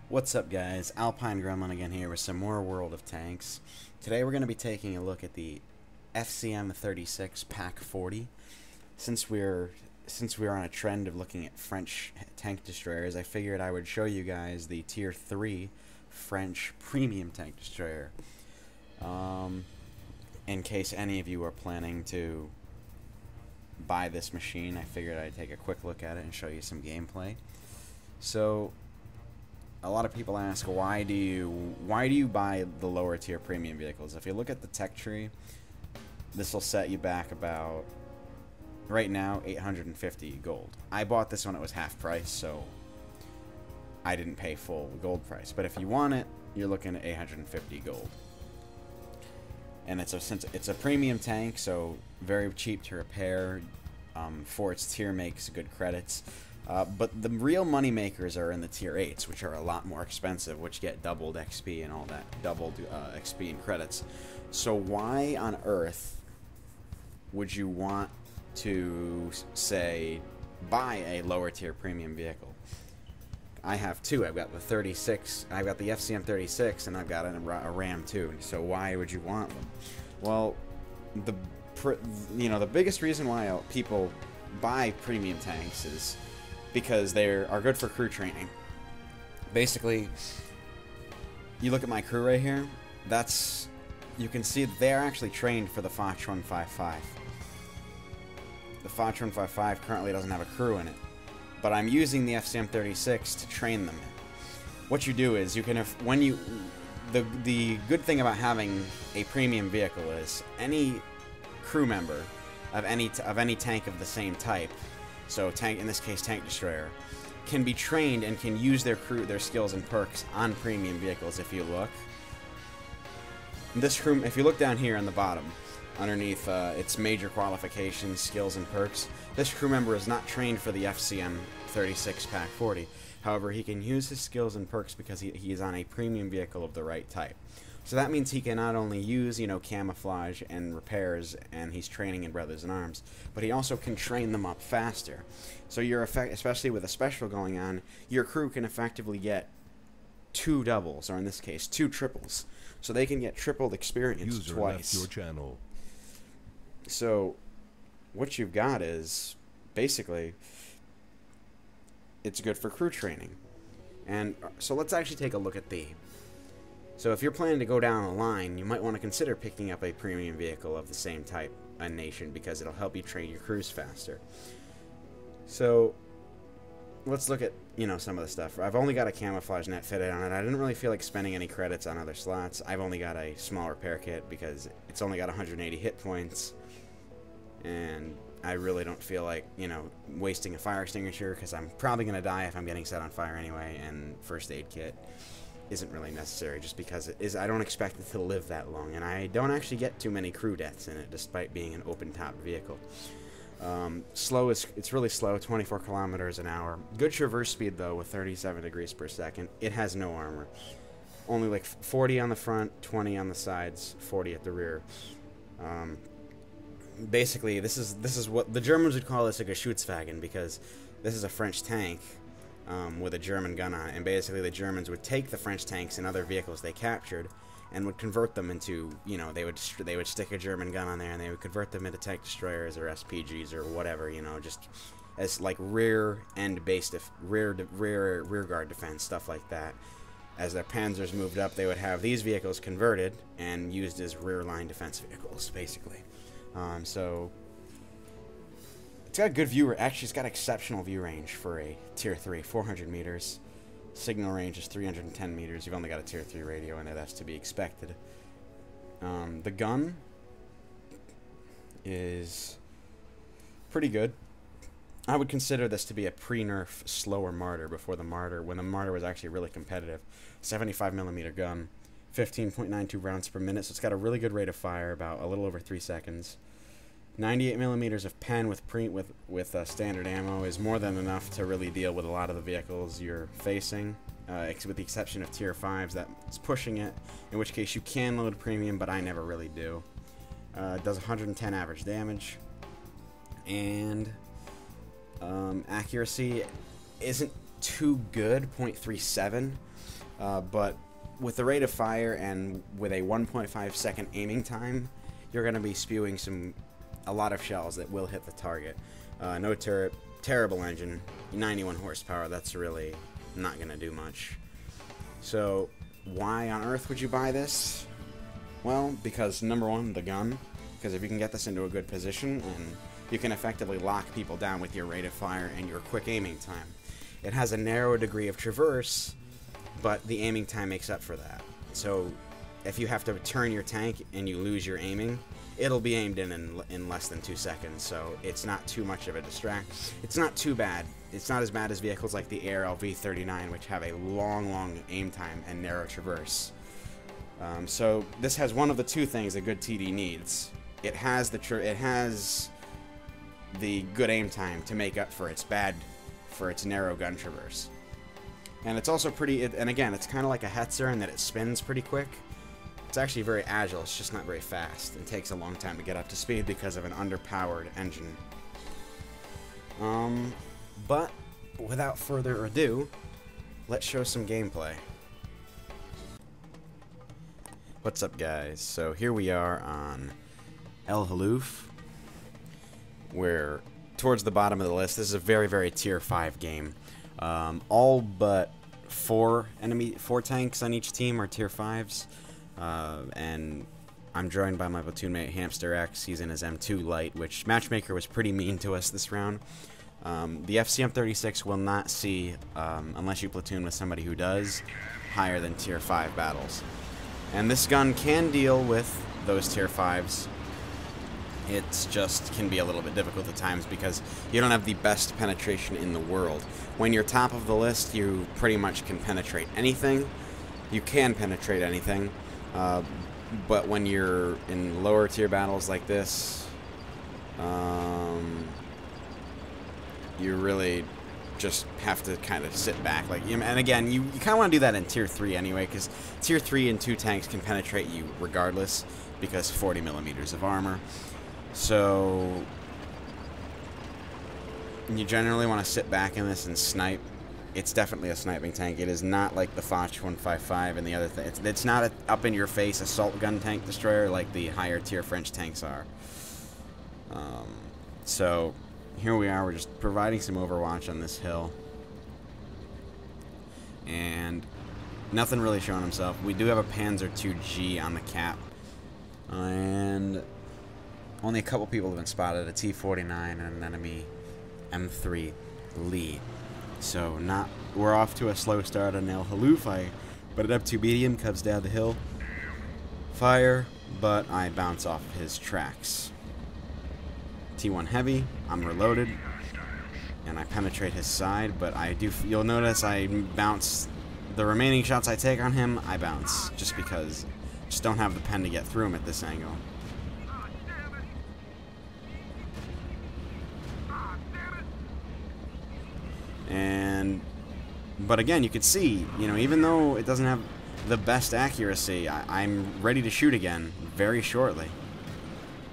What's up, guys? Alpine Gremlin again here with some more World of Tanks. Today we're going to be taking a look at the FCM36 PaK40. Since we're on a trend of looking at French tank destroyers, I figured I would show you guys the Tier 3 French premium tank destroyer. In case any of you are planning to buy this machine, I figured I'd take a quick look at it and show you some gameplay. So, a lot of people ask, why do you buy the lower tier premium vehicles? If you look at the tech tree, this will set you back about, right now, 850 gold. I bought this when it was half price, so I didn't pay full gold price. But if you want it, you're looking at 850 gold. And since it's a premium tank, so very cheap to repair. For its tier, makes good credits. But the real money makers are in the tier 8s, which are a lot more expensive, which get doubled XP and all that, doubled XP and credits. So why on earth would you want to, say, buy a lower tier premium vehicle? I have two. I've got the 36, I've got the FCM36, and I've got a Ram too. So why would you want them? Well, the biggest reason why people buy premium tanks is because they are good for crew training. Basically, you look at my crew right here. You can see they are actually trained for the FCM36. The FCM36 currently doesn't have a crew in it, but I'm using the FCM36 to train them in. What you do is the good thing about having a premium vehicle is any crew member of any tank of the same type, so tank, in this case tank destroyer, can be trained and can use their skills and perks on premium vehicles. If you look, this crew, if you look down here on the bottom, underneath its major qualifications, skills, and perks, this crew member is not trained for the FCM36 PaK40. However, he can use his skills and perks because he is on a premium vehicle of the right type. So that means he can not only use, camouflage and repairs, and he's training in Brothers in Arms, but he also can train them up faster. So especially with a special going on, your crew can effectively get 2 doubles, or in this case, 2 triples. So they can get tripled experience twice. Left your channel. So what you've got is, basically, it's good for crew training. And so let's actually take a look at So if you're planning to go down a line, you might want to consider picking up a premium vehicle of the same type and nation, because it'll help you train your crews faster. So let's look at, some of the stuff. I've only got a camouflage net fitted on it. I didn't really feel like spending any credits on other slots. I've only got a small repair kit because it's only got 180 hit points. And I really don't feel like, wasting a fire extinguisher, because I'm probably going to die if I'm getting set on fire anyway, and first aid kit isn't really necessary, just because I don't expect it to live that long, and I don't actually get too many crew deaths in it, despite being an open-top vehicle. It's really slow, 24 kilometers an hour. Good traverse speed, though, with 37 degrees per second. It has no armor. Only like 40 on the front, 20 on the sides, 40 at the rear. Basically, this is what the Germans would call this a Geschutzwagen, because this is a French tank with a German gun on it, and basically the Germans would take the French tanks and other vehicles they captured and would convert them into, they would stick a German gun on there, and they would convert them into tank destroyers or SPGs or whatever, just as like rear guard defense, stuff like that. As their panzers moved up, they would have these vehicles converted and used as rear line defense vehicles, basically. So it's got good view. Actually, it's got exceptional view range for a Tier 3, 400 meters. Signal range is 310 meters. You've only got a Tier 3 radio in there. That's to be expected. The gun is pretty good. I would consider this to be a pre-nerf slower Martyr when the Martyr was actually really competitive. 75mm gun, 15.92 rounds per minute, so it's got a really good rate of fire, about a little over 3 seconds. 98mm of pen with standard ammo is more than enough to really deal with a lot of the vehicles you're facing, with the exception of Tier 5s that's pushing it, in which case you can load premium, but I never really do. It does 110 average damage, and accuracy isn't too good, 0.37, But with the rate of fire and with a 1.5 second aiming time, you're going to be spewing a lot of shells that will hit the target. No turret, terrible engine, 91 horsepower, that's really not going to do much. So why on earth would you buy this? Well, because number one, the gun, because if you can get this into a good position, and you can effectively lock people down with your rate of fire and your quick aiming time. It has a narrow degree of traverse, but the aiming time makes up for that. So if you have to turn your tank and you lose your aiming, it'll be aimed in less than 2 seconds, so it's not too much of a distract. It's not too bad. It's not as bad as vehicles like the ARL-V39, which have a long aim time and narrow traverse. So this has one of the two things a good TD needs. It has the good aim time to make up for its narrow gun traverse. And it's also and again, it's kind of like a Hetzer in that it spins pretty quick. It's actually very agile, it's just not very fast. It takes a long time to get up to speed because of an underpowered engine. But without further ado, let's show some gameplay. What's up, guys? So here we are on Hallouf. We're towards the bottom of the list. This is a very tier 5 game. All but 4 tanks on each team are tier 5s. And I'm joined by my platoon mate Hamster X. He's in his M2 light, which Matchmaker was pretty mean to us this round. The FCM36 will not see, unless you platoon with somebody who does, higher than tier 5 battles. And this gun can deal with those tier 5s. It's just can be a little bit difficult at times because you don't have the best penetration in the world. When you're top of the list, you pretty much can penetrate anything. You can penetrate anything. But when you're in lower tier battles like this, you really just have to kind of sit back. And again, you kind of want to do that in tier 3 anyway, because tier 3 and 2 tanks can penetrate you regardless, because 40 millimeters of armor. So you generally want to sit back in this and snipe. It's definitely a sniping tank. It is not like the Foch 155 and the other thing. It's not an up-in-your-face assault gun tank destroyer like the higher-tier French tanks are. So here we are. We're just providing some overwatch on this hill. And nothing really showing himself. We do have a Panzer IIG on the cap. And only a couple people have been spotted. A T-49 and an enemy M3 Lee. So we're off to a slow start on Hallouf. I put it up to medium, comes down the hill, fire, but I bounce off his tracks. T1 heavy, I'm reloaded, and I penetrate his side, but you'll notice I bounce, the remaining shots I take on him, I bounce, just because I just don't have the pen to get through him at this angle. But again, you can see, even though it doesn't have the best accuracy, I'm ready to shoot again very shortly.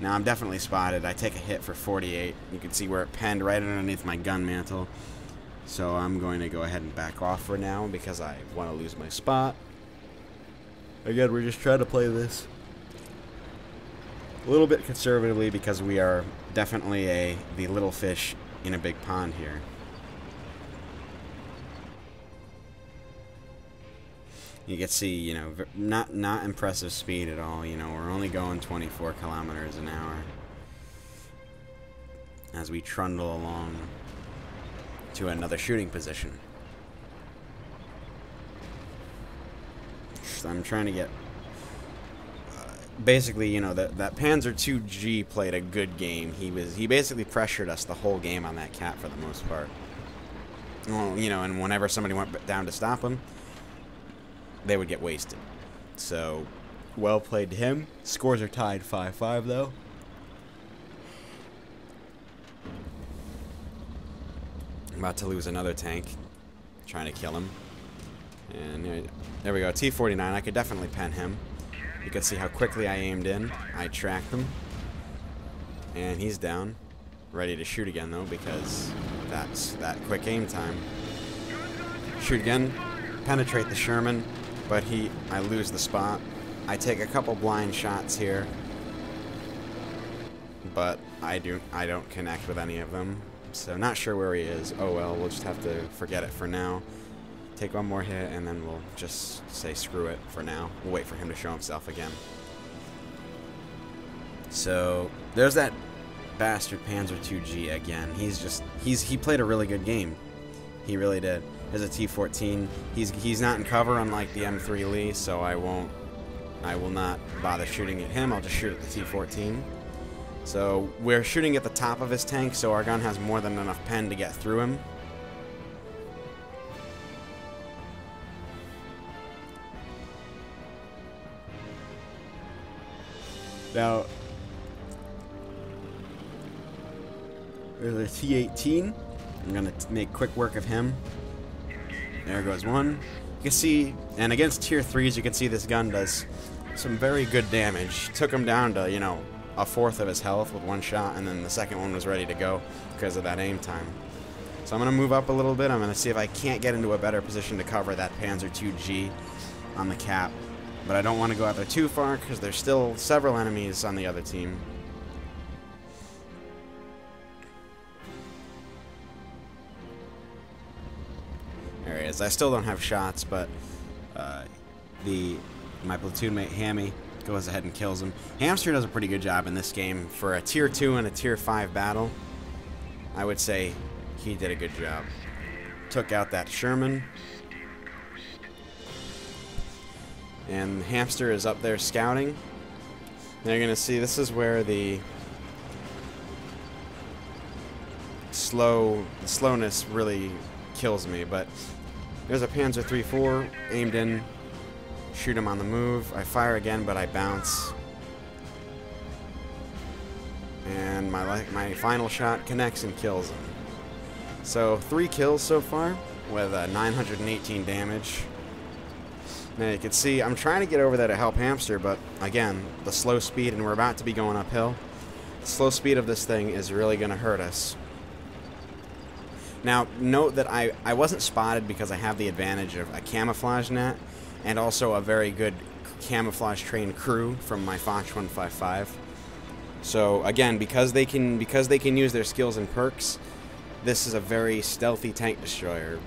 Now, I'm definitely spotted. I take a hit for 48. You can see where it penned right underneath my gun mantle. So I'm going to go ahead and back off for now because I want to lose my spot. Again, we're just trying to play this a little bit conservatively because we are definitely the little fish in a big pond here. You can see, not impressive speed at all. We're only going 24 kilometers an hour as we trundle along to another shooting position. I'm trying to get... basically, that Panzer IIG played a good game. He basically pressured us the whole game on that cap for the most part. Well, and whenever somebody went down to stop him, they would get wasted. So, well played to him. Scores are tied 5-5 though. I'm about to lose another tank. Trying to kill him. And there we go. T-49. I could definitely pen him. You can see how quickly I aimed in. I tracked him. And he's down. Ready to shoot again though, because that's that quick aim time. Shoot again. penetrate the Sherman, but I lose the spot. I take a couple blind shots here, but I don't connect with any of them. So not sure where he is. Oh well, we'll just have to forget it for now. Take one more hit, and then we'll just say screw it for now. We'll wait for him to show himself again. So there's that bastard Panzer II-G again. He played a really good game. He really did. There's a T-14. He's not in cover unlike the M3 Lee, so I will not bother shooting at him. I'll just shoot at the T-14. So we're shooting at the top of his tank, so our gun has more than enough pen to get through him. Now, there's a T-18. I'm going to make quick work of him. There goes one. You can see, and against tier 3s, you can see this gun does some very good damage. Took him down to, you know, a fourth of his health with one shot, and then the second one was ready to go because of that aim time. So I'm going to move up a little bit. I'm going to see if I can't get into a better position to cover that Panzer II-G on the cap. But I don't want to go out there too far because there's still several enemies on the other team. There he is. I still don't have shots, but my platoon mate Hammy goes ahead and kills him. Hamster does a pretty good job in this game for a tier 2 and a tier 5 battle. I would say he did a good job. Took out that Sherman. And Hamster is up there scouting. They're going to see this is where the slowness really kills me. But there's a Panzer III-4 aimed in. Shoot him on the move. I fire again, but I bounce. And my final shot connects and kills him. So 3 kills so far with 918 damage. Now you can see I'm trying to get over there to help Hamster, but again, the slow speed, and we're about to be going uphill. The slow speed of this thing is really going to hurt us. Now, note that I wasn't spotted because I have the advantage of a camouflage net and also a very good camouflage trained crew from my Foch 155. So again, because they can use their skills and perks, this is a very stealthy tank destroyer.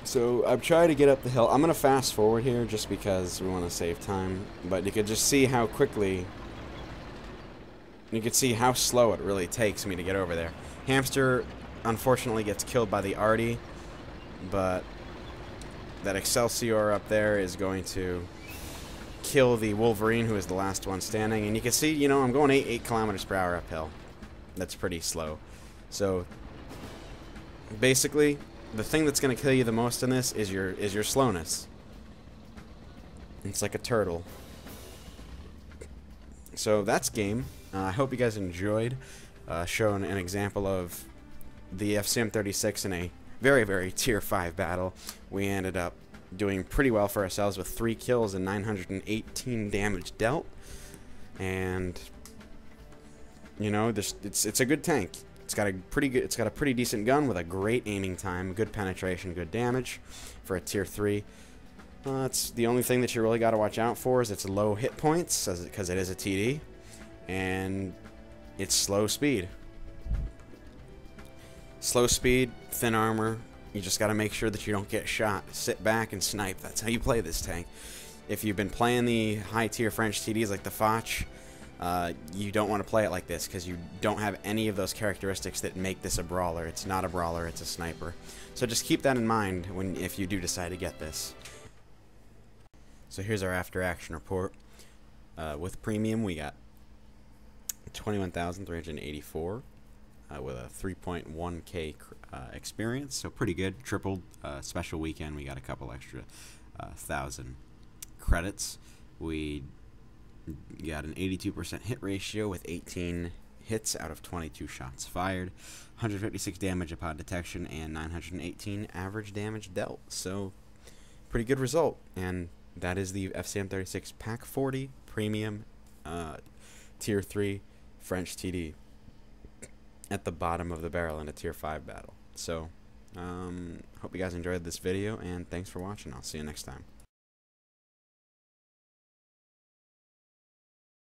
So I'm trying to get up the hill. I'm going to fast forward here just because we want to save time. But you could just see how quickly, you could see how slow it really takes me to get over there. Hamster unfortunately gets killed by the Arty, but that Excelsior up there is going to kill the Wolverine, who is the last one standing. And you can see, you know, I'm going 8 kilometers per hour uphill. That's pretty slow. So basically, the thing that's going to kill you the most in this is your slowness. It's like a turtle. So that's game. I hope you guys enjoyed showing an example of the FCM36 in a very, very tier 5 battle. We ended up doing pretty well for ourselves with 3 kills and 918 damage dealt. And you know, it's a good tank. It's got a pretty decent gun with a great aiming time, good penetration, good damage for a tier 3. It's the only thing that you really got to watch out for is its low hit points, because it is a TD, and its slow speed. Slow speed, thin armor. You just got to make sure that you don't get shot. Sit back and snipe. That's how you play this tank. If you've been playing the high tier French TDs like the Foch, you don't want to play it like this because you don't have any of those characteristics that make this a brawler. It's not a brawler, it's a sniper. So just keep that in mind if you do decide to get this. So here's our after action report. With premium we got 21,384 with a 3.1k experience, so pretty good. Tripled special weekend, we got a couple extra 1,000 credits. We got an 82% hit ratio with 18 hits out of 22 shots fired, 156 damage upon detection, and 918 average damage dealt. So pretty good result. And that is the FCM36 PaK40 Premium Tier 3 French TD at the bottom of the barrel in a Tier 5 battle. So Hope you guys enjoyed this video, and thanks for watching. I'll see you next time.